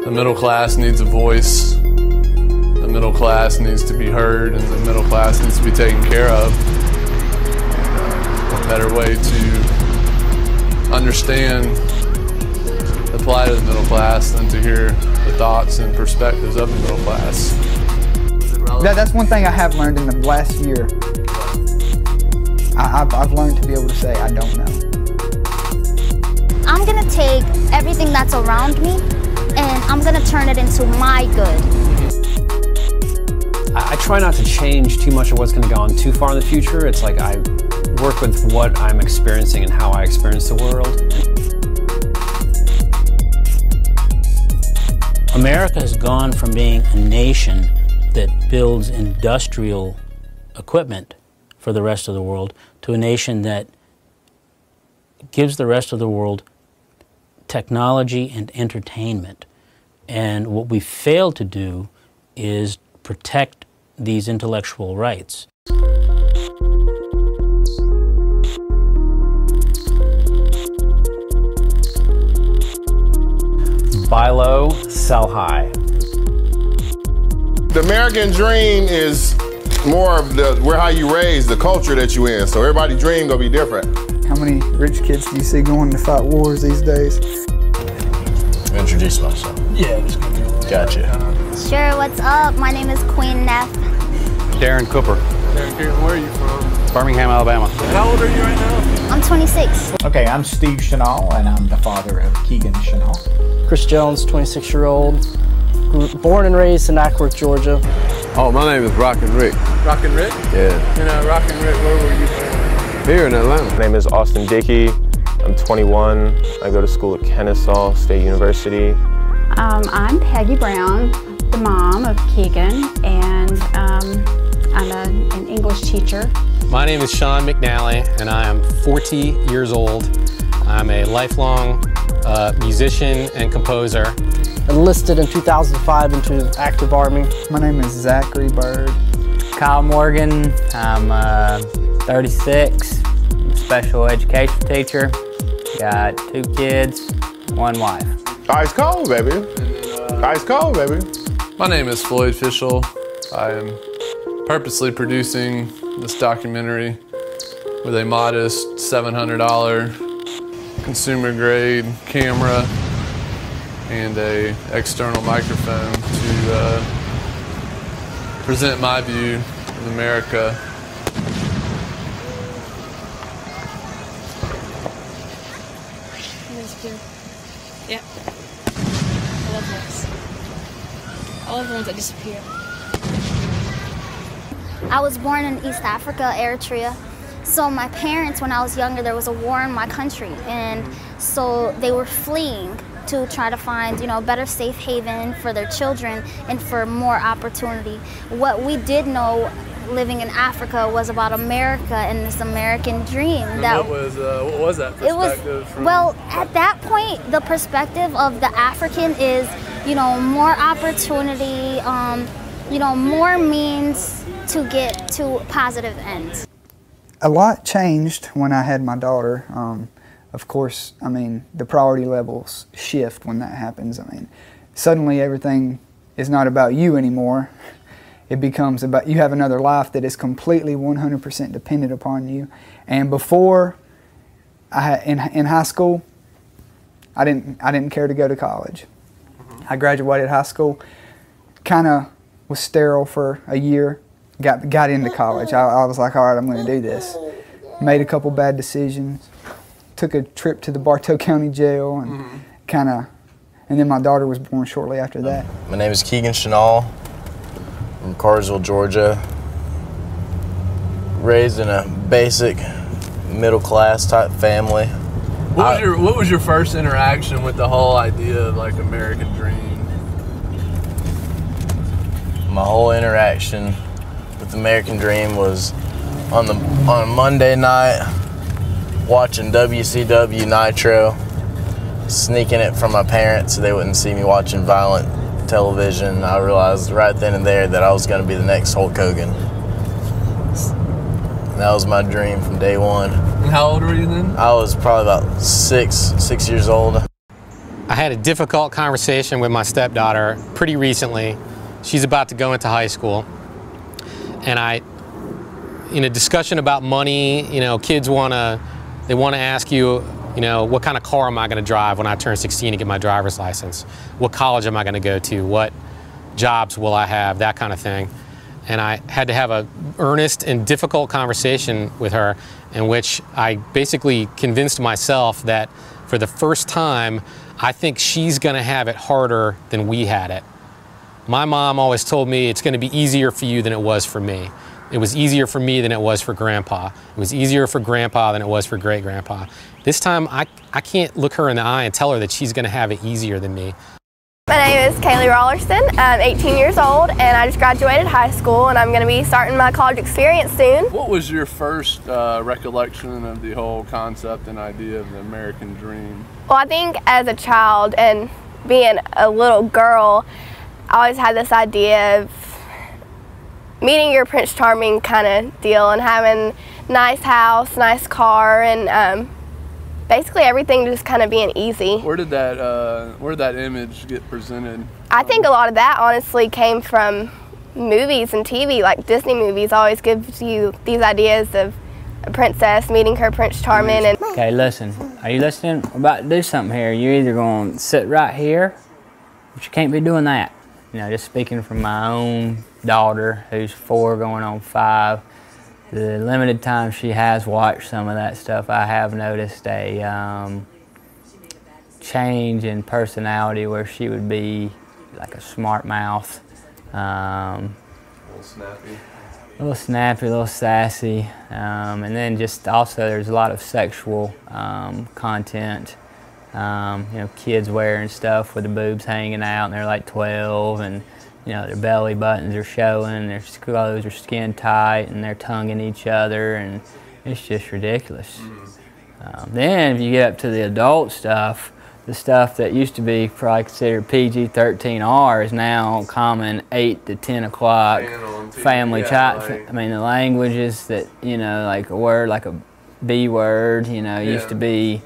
The middle class needs a voice. The middle class needs to be heard, and the middle class needs to be taken care of. What better way to understand the plight of the middle class than to hear the thoughts and perspectives of the middle class? That's one thing I have learned in the last year. I've learned to be able to say, I don't know. I'm going to take everything that's around me and I'm going to turn it into my good. I try not to change too much of what's going to go on too far in the future. It's like I work with what I'm experiencing and how I experience the world. America has gone from being a nation that builds industrial equipment for the rest of the world to a nation that gives the rest of the world technology and entertainment. And what we failed to do is protect these intellectual rights. Buy low, sell high. The American dream is more of how you raise, the culture that you in. So everybody's dream gonna be different. How many rich kids do you see going to fight wars these days? Introduce myself. Yeah, just give me a little. Gotcha. Sure, what's up? My name is Queen Neff. Darren Cooper. Darren, where are you from? Birmingham, Alabama. How old are you right now? I'm 26. Okay, I'm Steve Chenal, and I'm the father of Keegan Chenal. Chris Jones, 26-year-old. Born and raised in Ackworth, Georgia. Oh, my name is Rockin' Rick. Rockin' Rick? Yeah. And Rockin' Rick, where were you from? Here in Atlanta. My name is Austin Dickey. I'm 21. I go to school at Kennesaw State University. I'm Peggy Brown, the mom of Keegan, and I'm an English teacher. My name is Sean McNally, and I am 40 years old. I'm a lifelong musician and composer. Enlisted in 2005 into the active army. My name is Zachary Bird. Kyle Morgan. I'm 36, special education teacher. Got 2 kids, 1 wife. Ice cold, baby. Ice cold, baby. My name is Floyd Fischel. I am purposely producing this documentary with a modest $700 consumer grade camera and a external microphone to present my view of America. Yeah. I love those. I love the ones that disappear. I was born in East Africa, Eritrea. So my parents, when I was younger, there was a war in my country, and so they were fleeing to try to find, a better safe haven for their children and for more opportunity. What we did know living in Africa was about America and this American dream. What was that perspective? Well, at that point, the perspective of the African is, more opportunity, more means to get to positive ends. A lot changed when I had my daughter. Of course, the priority levels shift when that happens. Suddenly everything is not about you anymore. It becomes about you have another life that is completely 100% dependent upon you. And before, in high school, I didn't care to go to college. I graduated high school, kind of was sterile for a year, got into college. I was like, all right, I'm going to do this. Made a couple bad decisions. Took a trip to the Bartow County Jail and and then my daughter was born shortly after that. My name is Keegan Chenal from Cartersville, Georgia. Raised in a basic middle-class type family. What was your first interaction with the whole idea of like American dream? My whole interaction with the American dream was on a Monday night watching WCW Nitro, sneaking it from my parents so they wouldn't see me watching violent television. I realized right then and there that I was going to be the next Hulk Hogan. And that was my dream from day one. And how old were you then? I was probably about six years old. I had a difficult conversation with my stepdaughter pretty recently. She's about to go into high school. And in a discussion about money, you know, kids they want to ask you, you know, what kind of car am I going to drive when I turn 16 and get my driver's license? What college am I going to go to? What jobs will I have? That kind of thing. And I had to have an earnest and difficult conversation with her in which I basically convinced myself that for the first time, I think she's going to have it harder than we had it. My mom always told me it's going to be easier for you than it was for me. It was easier for me than it was for Grandpa. It was easier for Grandpa than it was for Great-Grandpa. This time, I can't look her in the eye and tell her that she's going to have it easier than me. My name is Kaylee Rollerston. I'm 18 years old and I just graduated high school and I'm going to be starting my college experience soon. What was your first recollection of the whole concept and idea of the American dream? Well, I think as a child and being a little girl, I always had this idea of meeting your Prince Charming kind of deal and having nice house, nice car, and basically everything just kind of being easy. Where did that image get presented? I think a lot of that honestly came from movies and TV. Like Disney movies always gives you these ideas of a princess meeting her Prince Charming. And okay, listen. Are you listening? We're about to do something here. You're either going to sit right here, but you can't be doing that. You know, just speaking from my own daughter, who's 4 going on 5. The limited time she has watched some of that stuff, I have noticed a change in personality where she would be like a smart mouth. A little snappy, a little sassy. And then just also there's a lot of sexual content. You know, kids wearing stuff with the boobs hanging out and they're like 12 and you know, their belly buttons are showing, their clothes are skin tight, and they're tonguing each other, and it's just ridiculous. Then if you get up to the adult stuff, the stuff that used to be probably considered PG-13R is now common 8 to 10 o'clock family chat. I mean, the languages that, you know, like a word like a B word, you know, used to be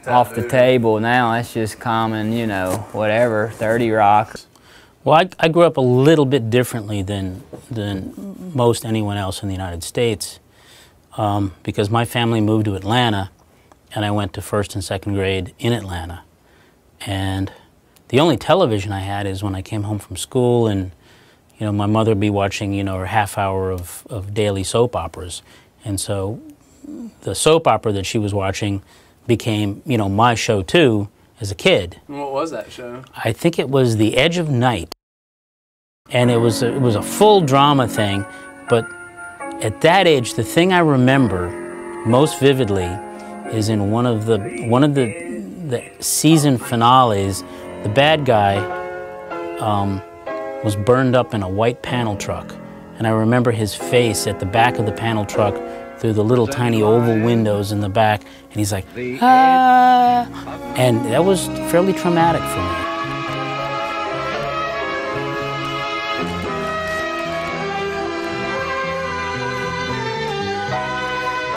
off the table. Now it's just common, you know, whatever, 30 Rock. Well, I grew up a little bit differently than most anyone else in the United States because my family moved to Atlanta and I went to 1st and 2nd grade in Atlanta. And the only television I had is when I came home from school and, you know, my mother would be watching, you know, her half hour of daily soap operas. And so the soap opera that she was watching became, you know, my show too. As a kid. What was that show? I think it was The Edge of Night. And it was a full drama thing, but at that age, the thing I remember most vividly is in one of the season finales, the bad guy was burned up in a white panel truck. And I remember his face at the back of the panel truck through the little tiny oval windows in the back, and he's like, ah, and that was fairly traumatic for me.